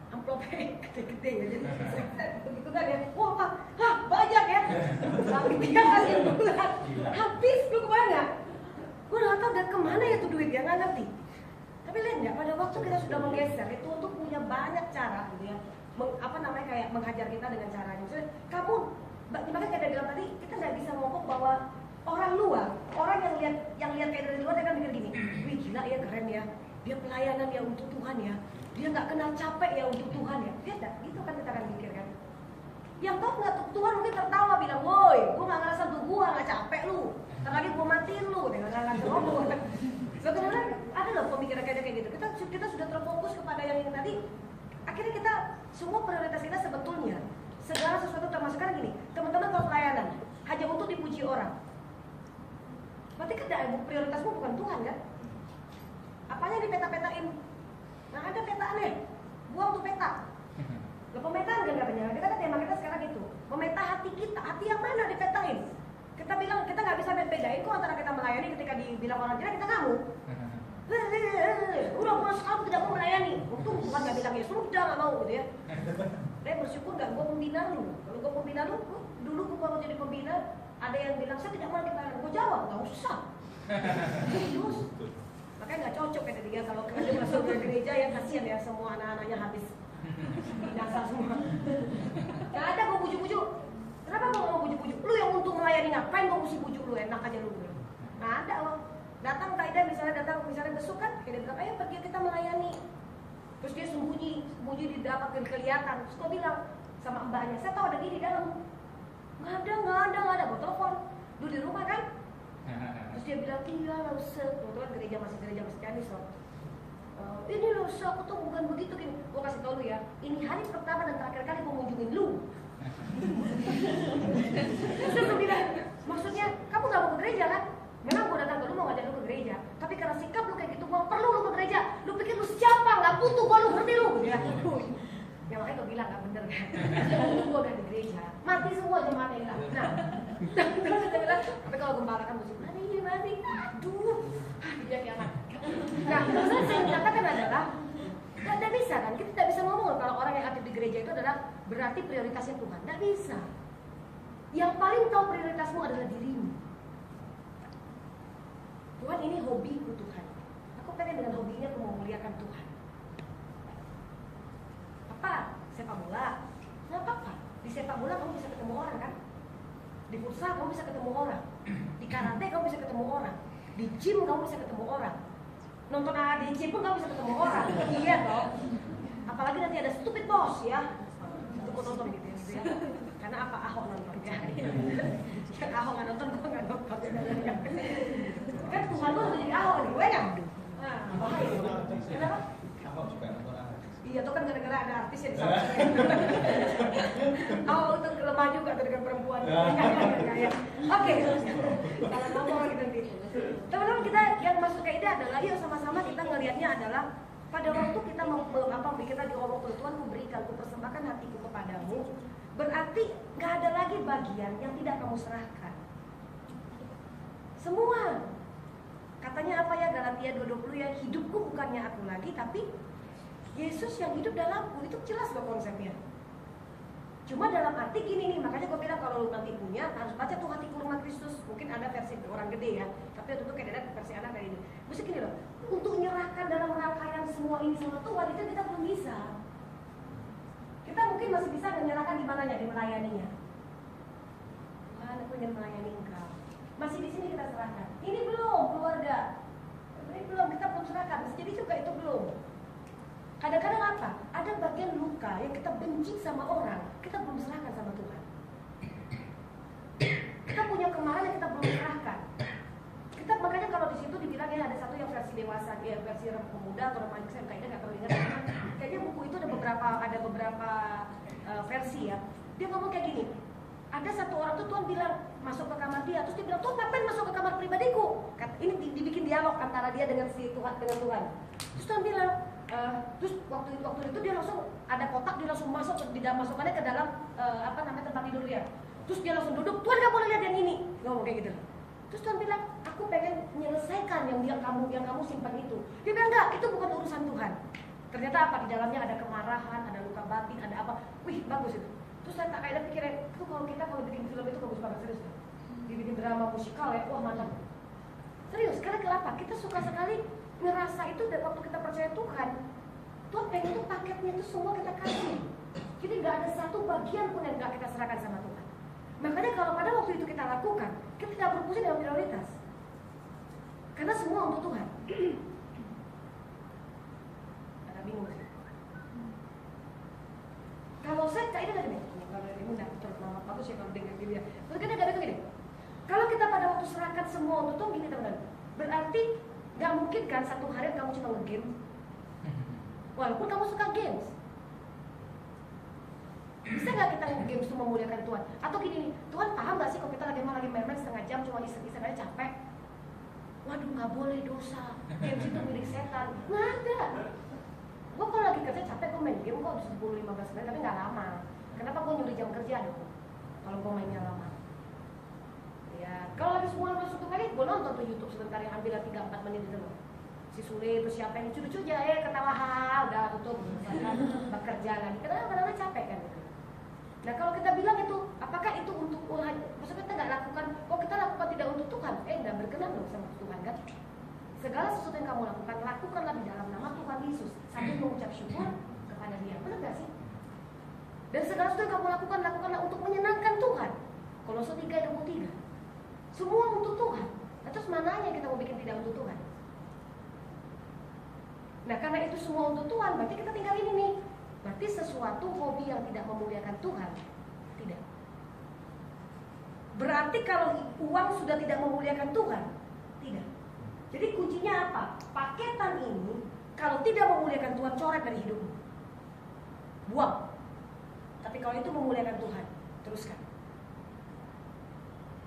Amplopnya gede-gede ya, jadi begitu kan ya, wah banyak ya, tapi dia kasih bulan, habis, lu kebayang gak? Gue udah tau udah kemana ya tuh duit ya, gak ngerti. Tapi lihat nggak, pada waktu kita sudah menggeser, itu untuk punya banyak cara gitu ya, kayak menghajar kita dengan caranya. Misalnya, kamu, makanya kayak bilang tadi, kita nggak bisa ngomong bahwa orang luar, orang yang lihat kayak dari luar, dia kan mikir gini, wih gila ya, keren ya, dia pelayanan ya untuk Tuhan ya, dia nggak kenal capek ya untuk Tuhan ya. Lihat dah, gitu kan kita akan mikir kan. Yang tahu nggak Tuhan mungkin tertawa bilang, woi, gue nggak ngerasa tuh gue nggak capek lu, ntar lagi gue matiin lu, dengan langsung ngomong. Sebenarnya ada loh pemikiran kayak gitu. Kita sudah terfokus kepada yang ini tadi. Akhirnya kita semua prioritas kita sebetulnya segala sesuatu termasuk kan gini, teman-teman kalau pelayanan hanya untuk dipuji orang. Berarti kan prioritasmu bukan Tuhan kan? Apanya dipeta-petain? Nah ada petaannya, buang tuh peta. Loh pemetaan kan katanya, kita tema kita sekarang itu memeta hati kita, hati yang mana dipetain. Kita bilang kita nggak bisa bedain kok antara kita melayani ketika dibilang orang jelek kita ngamuk. Udah pulang sekarang tidak mau melayani. Untung Tuhan nggak bilang ya sudah nggak mau gitu ya. Saya bersyukur nggak, gue pembina lu. Kalau gue pembina lu, dulu gue baru jadi pembina, ada yang bilang saya tidak mau lagi pelayanan. Gue jawab nggak usah. Serius. Makanya nggak cocok kata dia kalau kerja masuk ke gereja ya kasihan ya semua anak-anaknya habis binasa semua. Nggak ada gue bujuk-bujuk. Kenapa gue nggak mau bujuk-bujuk? Lu yang untung melayani ngapain gue mesti bujuk lu, enak aja lu. Nggak ada loh. Datang Taida misalnya besok kan, dia bilang ayo pergi kita melayani. Terus dia sembunyi di dapat kelihatan. Terus gue bilang sama mbaknya, saya tahu ada dia di dalam. Nggak ada. Gue telepon. Dulu di rumah kan. Terus dia bilang iya lah usah. Kebetulan gereja masih Chinese loh. Ini loh usah, aku tuh bukan begitu gini. Gue kasih tau lu ya. Ini hari pertama dan terakhir kali gue ngunjungin lu. Terus gue bilang, maksudnya kamu nggak mau ke gereja kan? Memang gue datang ke lu mau ngajak lu ke gereja, tapi karena sikap lu kayak gitu gue perlu lu ke gereja. Lu pikir lu siapa? Nggak butuh gue, lu ngerti lu? Ya, ya makanya gue bilang nggak bener kan? Gue gak di gereja, mati semua jemaatnya hilang. Nah, terus kita bilang, tapi kalau gembala kan musik mati, aduh, dia kayak anak. Nah, terus saya katakan adalah nggak bisa kan? Kita tidak bisa ngomong kalau orang yang aktif di gereja itu adalah berarti prioritasnya Tuhan. Nggak bisa. Yang paling tahu prioritasmu adalah dirimu. Tuhan ini hobiku Tuhan. Aku pengen dengan hobinya aku mau muliakan Tuhan. Apa? Sepak bola? Nggak apa-apa. Di sepak bola kamu bisa ketemu orang kan? Di futsal kamu bisa ketemu orang. Di karate kamu bisa ketemu orang. Di gym kamu bisa ketemu orang. Nonton AADC pun kamu bisa ketemu orang. Iya toh. Apalagi nanti ada stupid boss ya. Itu kok nonton gitu ya. Karena apa Ahok nonton ya. Ahok nggak nonton, gue nggak nonton. Kan Tuhan lu jadi Ahok nih, gue kan? Nah, bahaya. Kenapa? Ahok juga nonton artis. Iya, itu kan gara-gara ada artis yang sama. Ahok itu lemah juga dengan perempuan. Oke. Kalau ngomong lagi nanti. Teman-teman kita yang masuk ke ide adalah, yuk sama-sama kita ngelihatnya adalah pada waktu kita kita diomong Tuhan, ku berikan, ku persembahkan hatiku kepadamu. Berarti nggak ada lagi bagian yang tidak kamu serahkan. Semua. Katanya apa ya Galatia 2:20 ya, hidupku bukannya aku lagi, tapi Yesus yang hidup dalamku. Itu jelas loh konsepnya. Cuma dalam arti gini nih, makanya gue bilang kalau lu nanti punya harus baca tuh Hatiku Rumah Kristus. Mungkin ada versi orang gede ya, tapi waktu itu kayak ada versi anak kayak ini. Mesti gini loh, untuk menyerahkan dalam rangkaian semua ini sama Tuhan itu kita belum bisa. Kita mungkin masih bisa menyerahkan di mananya, di melayaninya. Tuhan, aku ingin melayani Engkau. Masih di sini kita serahkan. Ini belum keluarga. Ini belum, kita belum serahkan. Jadi juga itu belum. Kadang-kadang apa? Ada bagian luka yang kita benci sama orang, kita belum serahkan sama Tuhan. Kita punya kemarahan yang kita belum serahkan. Kita makanya kalau di situ dibilang ya ada satu yang versi dewasa, ya versi pemuda atau remaja, saya kayaknya nggak terlalu ingat. Kayaknya buku itu ada beberapa versi ya. Dia ngomong kayak gini. Ada satu orang tuh Tuhan bilang masuk ke kamar dia, terus dia bilang Tuhan ngapain masuk ke kamar pribadiku? Ini dibikin dialog antara dia dengan si Tuhan dengan Tuhan. Terus Tuhan bilang, terus waktu itu dia langsung ada kotak, dia langsung masukkannya ke dalam tempat tidur dia. Terus dia langsung duduk, Tuhan nggak boleh lihat yang ini, ngomong kayak gitu. Terus Tuhan bilang, aku pengen menyelesaikan yang kamu simpan itu. Dia bilang enggak, itu bukan urusan Tuhan. Ternyata apa di dalamnya ada kemarahan, ada luka batin, ada apa? Wih bagus itu. Terus saya tak kayak pikirin, itu kalau bikin film itu bagus banget, serius. Dibikin drama musikal ya, wah mantap. Serius, karena kenapa? Kita suka sekali ngerasa itu dan waktu kita percaya Tuhan pengen itu paketnya itu semua kita kasih. Jadi nggak ada satu bagian pun yang nggak kita serahkan sama Tuhan. Makanya kalau pada waktu itu kita lakukan, kita tidak berpusing dengan prioritas. Karena semua untuk Tuhan. Agak bingung sih. Kalau saya kayaknya nggak gini. Kalau ini mudah, terlalu bagus ya kalau dengar dia. Terus kita nggak gini. Kalau kita pada waktu serahkan semua untuk Tuhan, gini teman-teman. Berarti nggak mungkin kan satu hari kamu cuma nge-game. Walaupun kamu suka games. Bisa nggak kita game itu memuliakan Tuhan? Atau gini nih, Tuhan paham nggak sih kalau kita lagi main setengah jam cuma iseng-iseng aja capek? Waduh nggak boleh dosa, games itu milik setan. Nggak ada. Gue kalau lagi kerja capek, gue main game kok 10-15 menit tapi nggak lama. Kenapa gue nyuri jam kerja dong? Kalau gue mainnya lama. Ya, kalau lagi semua masuk tuh kali, gue nonton tuh YouTube sebentar yang ambil 3-4 menit itu loh. Si Sule itu siapa yang lucu-lucu aja ketawa udah tutup bekerja lagi. Kadang-kadang capek kan gitu. Nah kalau kita bilang itu, apakah itu untuk Tuhan? Maksudnya kita nggak lakukan, kita lakukan tidak untuk Tuhan, nggak berkenan loh sama Tuhan kan? Segala sesuatu yang kamu lakukan, lakukanlah di dalam nama Tuhan Yesus sambil mengucap syukur kepada Dia, benar nggak sih? Dan segala sesuatu yang kamu lakukan, lakukanlah untuk menyenangkan Tuhan. Kolose 3:23. Semua untuk Tuhan. Nah, terus mananya kita mau bikin tidak untuk Tuhan? Nah karena itu semua untuk Tuhan, berarti kita tinggal ini nih. Berarti sesuatu hobi yang tidak memuliakan Tuhan, tidak. Berarti kalau uang sudah tidak memuliakan Tuhan, tidak. Jadi kuncinya apa? Paketan ini kalau tidak memuliakan Tuhan, coret dari hidupmu, buang. Tapi kalau itu memuliakan Tuhan, teruskan.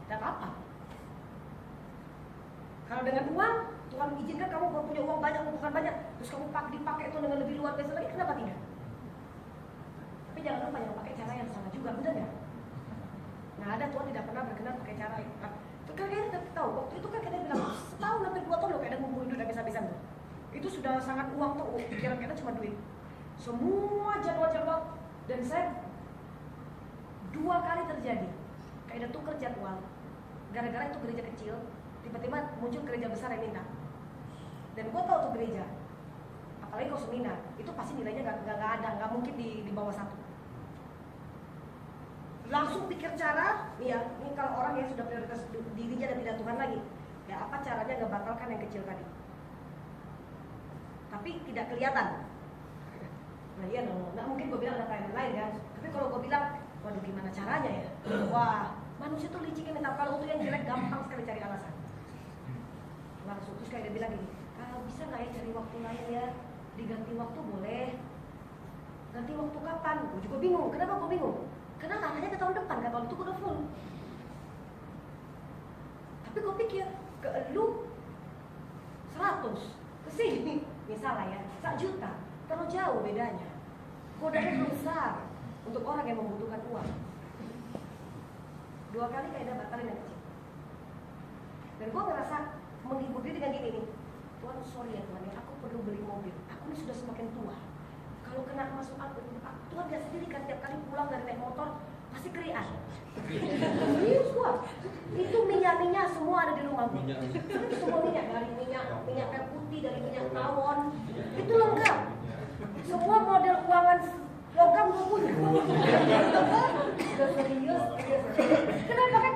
Dan apa? Kalau dengan uang, Tuhan izinkan kamu punya uang banyak, bukan banyak, terus kamu dipakai itu dengan lebih luar biasa lagi, kenapa tidak? Tapi jangan lupa yang pakai cara yang sama juga, benar nggak? Nah ada Tuhan tidak pernah berkenan pakai cara itu. Itu kan kita tahu, waktu itu kan kita bilang setahun sampai 2 tahun loh kayak ada ngumpulin duit habis-habisan tuh. Itu sudah sangat uang tuh, pikiran kita cuma duit. Semua jadwal-jadwal dan saya 2 kali terjadi kayak ada tuker jadwal. Gara-gara itu gereja kecil, tiba-tiba muncul gereja besar yang minta. Dan gue tahu tuh gereja, apalagi kalau seminar, itu pasti nilainya nggak mungkin di bawah 1. Langsung pikir cara, nih ya, ini kalau orang yang sudah prioritas dirinya dan tidak Tuhan lagi, ya apa caranya ngebatalkan yang kecil tadi? Tapi tidak kelihatan. Nah iya dong, nggak mungkin gue bilang ada yang lain kan. Tapi kalau gue bilang, waduh gimana caranya ya? Wah, manusia tuh liciknya minta, kalau untuk yang jelek gampang sekali cari alasan. Langsung terus kayak dia bilang gini, kalau bisa nggak ya cari waktu lain ya, diganti waktu boleh. Ganti waktu kapan? Gue juga bingung. Kenapa gue bingung? Karena arahnya ke tahun depan, kan tahun itu gue udah full. Tapi gue pikir, ke lu 100, ke sini misalnya ya, 1 juta, terlalu jauh bedanya. Godanya besar untuk orang yang membutuhkan uang. 2 kali kayak ada batalin yang kecil. Dan gue ngerasa menghibur diri dengan gini nih, Tuhan sorry ya Tuhan ya, aku perlu beli mobil, aku ini sudah semakin tua. Kalau kena masuk aku, Tuhan lihat sendiri kan tiap kali pulang dari naik motor pasti kerian. Serius gua. Itu minyak semua ada di rumahmu. Itu semua minyak, dari minyak kayu putih, dari minyak tawon, itu lengkap. Semua model keuangan logam gua punya. Udah serius. Kenapa kan?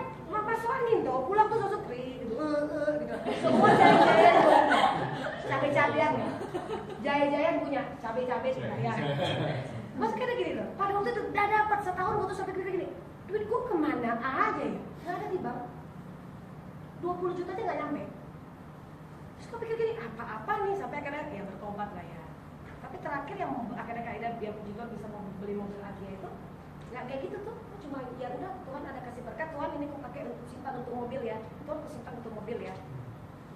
masuk angin tuh, pulang tuh sosok gitu, gitu. Semua jaya-jayaan tuh, cabai-cabean ya, jaya-jayaan punya, cabai-cabai ya. Mas kira gini loh, pada waktu itu udah dapat setahun gue tuh sampai gini, duit gue kemana aja ya? Nggak ada di bank, 20 juta aja nggak nyampe. Terus gue pikir gini, apa-apa nih sampai akhirnya ya bertobat lah ya. Tapi terakhir yang akhirnya Kak biar puji Tuhan bisa mau beli mobil Agia itu nggak kayak gitu tuh, cuma ya udah Tuhan ada kasih berkat, Tuhan ini aku pakai untuk simpan untuk mobil ya, Tuhan aku simpan untuk mobil ya.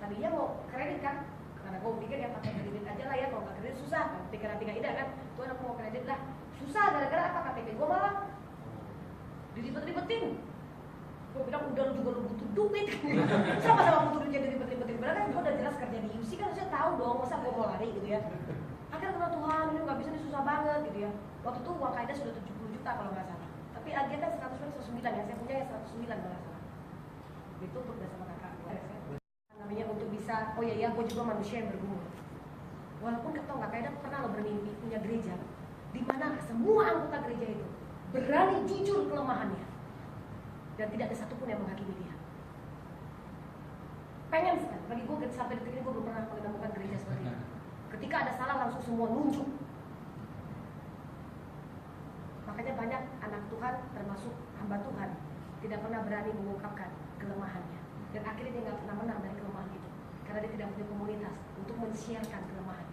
Tadinya mau kredit kan, karena gue pikir ya pakai kredit aja lah ya, kalau nggak kredit susah. Pikiran Kak Ida kan, Tuhan aku mau kredit lah, susah gara-gara apa? KTP gue malah diribet-ribetin. Gue bilang udah lu juga lu butuh duit, sama-sama butuh duit jadi ribet-ribetin. Padahal kan gue udah jelas kerja di UC kan harusnya tahu dong, masa gue mau lari gitu ya. Akhirnya kena Tuhan, ini nggak bisa, ini susah banget gitu ya. Waktu itu uang Kaida sudah 70 juta kalau nggak salah. Tapi Agia kan 109 ya, saya punya yang 109 kalau nggak salah. Ditutup dah sama kakak. Namanya untuk bisa, oh iya gue juga manusia yang bergumul. Walaupun ketemu nggak Kaida pernah lo bermimpi punya gereja, di mana semua anggota gereja itu berani jujur kelemahannya dan tidak ada satupun yang menghakimi dia. Pengen sekali, bagi gue sampai detik ini gue belum pernah menemukan gereja seperti itu. Ketika ada salah langsung semua nunjuk. Makanya banyak anak Tuhan termasuk hamba Tuhan tidak pernah berani mengungkapkan kelemahannya, dan akhirnya dia nggak pernah menang dari kelemahan itu karena dia tidak punya komunitas untuk men-sharekan kelemahan.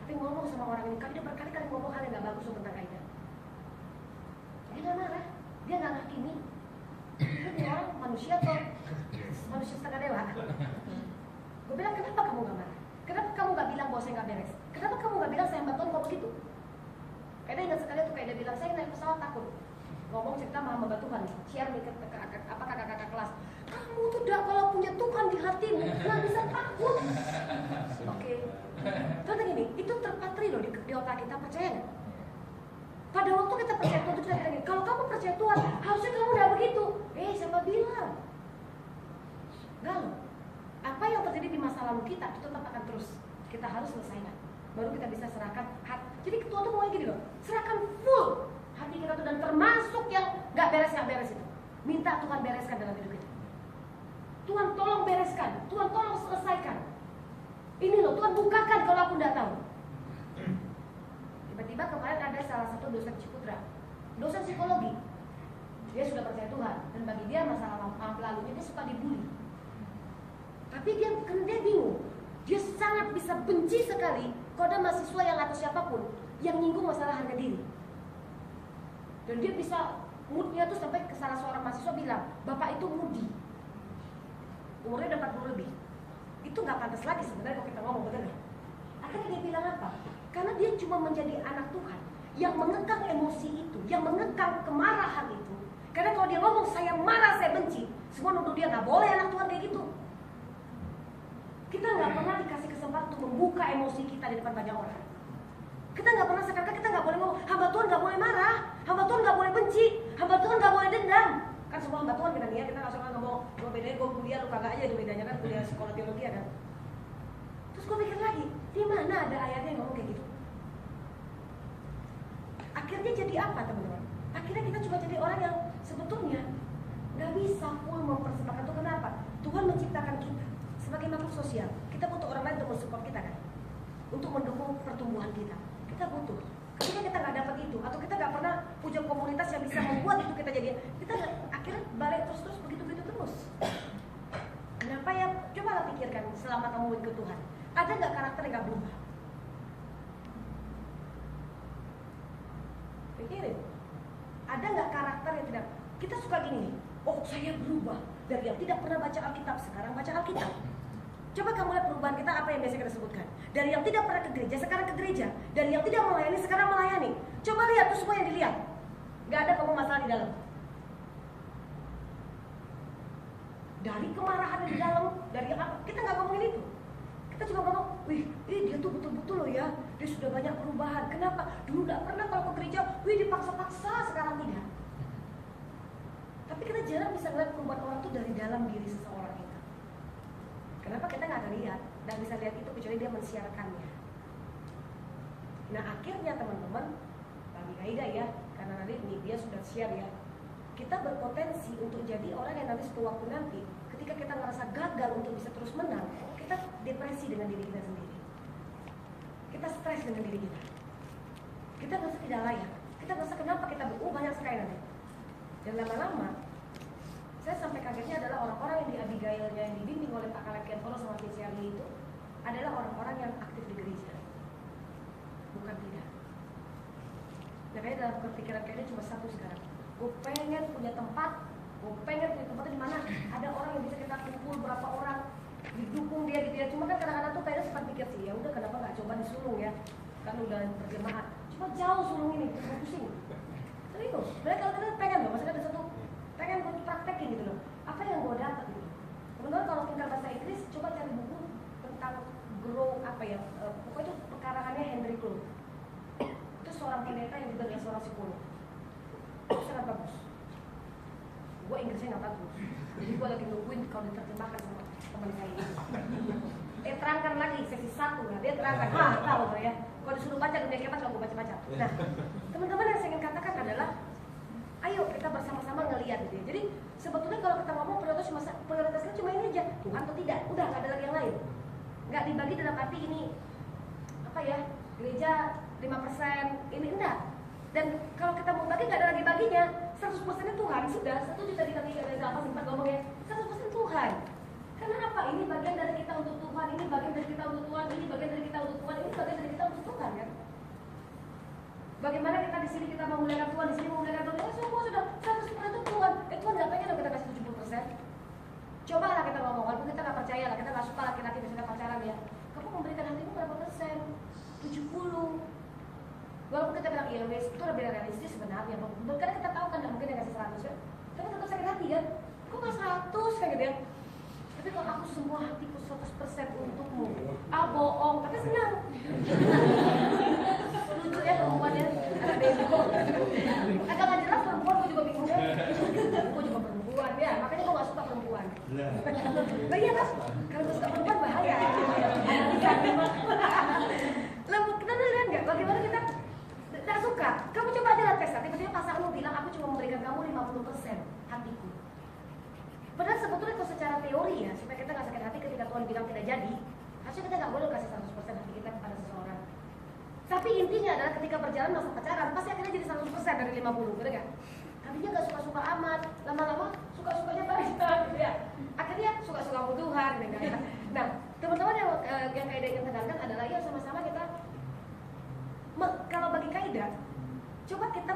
Tapi ngomong sama orang ini, dia berkali-kali ngomong hal yang nggak bagus tentang Aida. Dia nggak marah, dia nggak ngakimi. Ini orang manusia atau manusia setengah dewa. Gue bilang, kenapa kamu gak marah? Kenapa kamu gak bilang bahwa saya gak beres? Kenapa kamu gak bilang saya hamba Tuhan kok begitu? Kayaknya ingat sekali tuh kayak dia bilang, saya naik pesawat takut. Ngomong cerita sama hamba Tuhan, share nih ke kakak-kakak kelas. Kamu tuh udah kalau punya Tuhan di hatimu, gak bisa takut. Oke. Ternyata gini, itu terpatri loh di otak kita, percaya gak? Pada waktu kita percaya Tuhan, kita bilang gini, kalau kamu percaya Tuhan, harusnya kamu udah begitu. Siapa bilang? Gak loh. Apa yang terjadi di masa lalu kita itu tetap akan terus kita harus selesaikan, baru kita bisa serahkan hati. Jadi ketua tuh mau gini loh, serahkan full hati kita tuh, dan termasuk yang nggak beres itu, minta Tuhan bereskan dalam hidup kita. Tuhan tolong bereskan, Tuhan tolong selesaikan. Ini loh Tuhan bukakan kalau aku nggak tahu. Tiba-tiba kemarin ada salah satu dosen Ciputra, dosen psikologi, dia sudah percaya Tuhan, dan bagi dia masalah lalunya dia suka dibully. Tapi dia bingung, dia sangat bisa benci sekali kalau ada mahasiswa yang atau siapapun yang nyinggung masalah harga diri. Dan dia bisa moodnya tuh sampai ke salah seorang mahasiswa bilang, bapak itu moody, umurnya udah 40 lebih. Itu gak pantas lagi sebenarnya kalau kita ngomong, bener gak? Akhirnya dia bilang apa? Karena dia cuma menjadi anak Tuhan yang mengekang emosi itu, yang mengekang kemarahan itu. Karena kalau dia ngomong saya marah, saya benci, semua nuduh dia, gak boleh anak Tuhan kayak gitu. Kita nggak pernah dikasih kesempatan untuk membuka emosi kita di depan banyak orang. Kita nggak pernah, sekarang kita nggak boleh ngomong, hamba Tuhan nggak boleh marah, hamba Tuhan nggak boleh benci, hamba Tuhan nggak boleh dendam. Kan semua hamba Tuhan kita nih ya, kita nggak suka ngomong, gue bedanya gue kuliah, lu kagak aja, itu bedanya kan kuliah sekolah teologi ya kan. Terus gue pikir lagi, di mana ada ayatnya yang ngomong kayak gitu? Akhirnya jadi apa teman-teman? Akhirnya kita cuma jadi orang yang sebetulnya nggak bisa full mempersembahkan Tuhan. Kenapa? Tuhan menciptakan kita sebagai makhluk sosial, kita butuh orang lain untuk mensupport kita kan, untuk mendukung pertumbuhan kita. Kita butuh. Ketika kita nggak dapat itu, atau kita nggak pernah punya komunitas yang bisa membuat itu kita jadi, kita akhirnya balik terus begitu terus. Kenapa ya? Cobalah pikirkan selama kamu ikut Tuhan, ada nggak karakter yang nggak berubah? Pikirin, ada nggak karakter yang tidak? Kita suka gini, oh saya berubah dari yang tidak pernah baca Alkitab sekarang baca Alkitab. Coba kamu lihat perubahan kita, apa yang biasa kita sebutkan. Dari yang tidak pernah ke gereja, sekarang ke gereja. Dari yang tidak melayani, sekarang melayani. Coba lihat tuh semua yang dilihat. Gak ada kamu masalah di dalam. Dari kemarahan di dalam, dari apa? Kita gak ngomongin itu. Kita cuma ngomong, wih dia tuh betul-betul loh ya, dia sudah banyak perubahan. Kenapa? Dulu gak pernah kalau ke gereja, wih dipaksa-paksa, sekarang tidak. Tapi kita jarang bisa melihat perubahan orang tuh dari dalam diri seseorang itu. Kenapa kita nggak lihat dan bisa lihat itu kecuali dia mensiarkannya. Nah akhirnya teman-teman, bagi Aida ya, karena nanti dia sudah share ya, kita berpotensi untuk jadi orang yang nanti suatu waktu nanti ketika kita ngerasa gagal untuk bisa terus menang, kita depresi dengan diri kita sendiri, kita stres dengan diri kita, kita ngerasa tidak layak, kita ngerasa kenapa kita banyak sekali nanti. Dan lama-lama saya sampai kagetnya adalah orang-orang yang di Abigailnya yang dibimbing oleh Pak Kalekian Polo sama Fiziali itu adalah orang-orang yang aktif di gereja, bukan tidak. Makanya dalam kepikiran kayaknya cuma satu sekarang, gue pengen punya tempat, di mana ada orang yang bisa kita kumpul berapa orang, didukung dia gitu ya. Cuma kan kadang-kadang tuh kayaknya sempat pikir sih, ya udah kenapa nggak coba di Sulung ya, kan udah berjemaah, cuma jauh Sulung ini, cuma pusing. Serius, mereka kalau pengen loh, maksudnya ada satu pengen gue praktekin gitu loh, apa yang gue dapat gitu. Teman-teman kalau pintar bahasa Inggris, coba cari buku tentang grow apa ya, pokoknya itu pekarangannya Henry Cloud. Itu seorang pendeta yang juga adalah seorang psikolog. Itu sangat bagus. Gue Inggrisnya nggak bagus, jadi gue lagi nungguin kalau diterjemahkan sama teman saya ini. Terangkan lagi sesi 1 lah, dia terangkan, tahu ya. Kalau disuruh baca dunia kiamat nggak gue baca-baca. Nah, teman-teman yang saya ingin katakan adalah, ayo kita bersama-sama ngelihat gitu ya. Jadi sebetulnya kalau kita ngomong prioritasnya cuma ini aja, Tuhan atau tidak, udah nggak ada lagi yang lain. Nggak dibagi dalam arti ini apa ya, gereja 5%, ini enggak. Dan kalau kita mau bagi nggak ada lagi baginya, 100%-nya Tuhan, sudah 1 juta dikali apa sempat ngomongnya, 100% Tuhan. Karena apa? Ini bagian dari kita untuk Tuhan, ini bagian dari kita untuk Tuhan, ini bagian dari kita untuk Tuhan, ini bagian dari kita untuk Tuhan kan? Bagaimana kita di sini kita memuliakan Tuhan, di sini memuliakan Tuhan, ya semua sudah 100% itu Tuhan. Tuhan nggak pengen dong kita kasih 70%. Coba lah kita ngomong, walaupun kita nggak percaya lah, kita nggak suka laki-laki biasanya pacaran ya. Kamu memberikan hatimu berapa persen? 70. Walaupun kita bilang iya wes, itu lebih realistis sebenarnya. Karena kita tahu kan nggak mungkin yang kasih 100 ya. Tapi tetap sakit hati kan? Kok nggak 100 kayak gitu ya? Tapi kalau aku semua hatiku 100% untukmu, bohong, tapi senang. Lucu ya perempuannya, ada bego. Agak nggak jelas perempuan, gue juga bingung ya. Gue juga perempuan ya, makanya gue nggak suka perempuan. Nah iya kan, kalau gue suka perempuan bahaya. Lalu kita lihat nggak, bagaimana kita tak suka? Kamu coba aja lah tes, tiba-tiba pasanganmu bilang aku cuma memberikan kamu 50% hatiku. Padahal sebetulnya kalau secara teori ya, supaya kita nggak sakit hati ketika Tuhan bilang tidak jadi, harusnya kita nggak boleh kasih 100% hati kita kepada seseorang. Tapi intinya adalah ketika berjalan masa pacaran, pasti akhirnya jadi 100% dari 50, bener nggak? Tadinya nggak suka-suka amat, lama-lama suka-sukanya barista gitu ya. Akhirnya suka-suka sama Tuhan, gitu ya. Nah, teman-teman yang Kaidah ingin tekankan adalah ya sama-sama kita, kalau bagi Kaidah, coba kita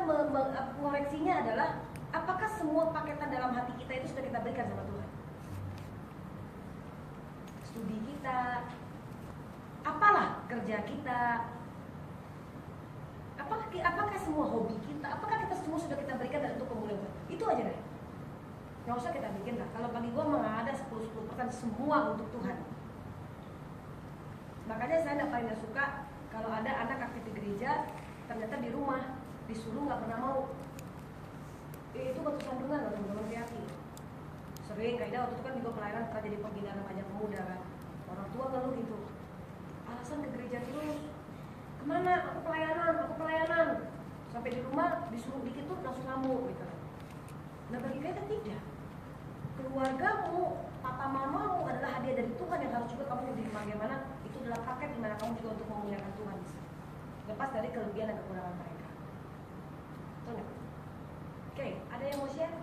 mengoreksinya adalah apakah semua paketan dalam hati kita itu sudah kita berikan sama Tuhan? Studi kita, apalah kerja kita, apakah semua hobi kita, apakah kita semua sudah kita berikan untuk kemuliaan Tuhan? Itu aja deh. Nggak usah kita bikin lah. Kalau bagi gua mah ada 10% semua untuk Tuhan. Makanya saya paling gak suka kalau ada anak aktif di gereja, ternyata di rumah disuruh nggak pernah mau. Itu batu sandungan loh teman-teman, hati. Sering Kaidah waktu itu kan juga pelayanan pernah jadi pembinaan remaja pemuda kan. Orang tua ngeluh gitu, alasan ke gereja terus, kemana? Aku pelayanan. Sampai di rumah disuruh dikit tuh langsung ngamuk gitu. Nah bagi Kaidah tidak. Keluargamu, papa mamamu adalah hadiah dari Tuhan yang harus juga kamu jadi bagaimana. Itu adalah paket dimana kamu juga untuk memuliakan Tuhan. Lepas dari kelebihan dan kekurangan mereka. Betul nggak? Oke, ada yang mau share?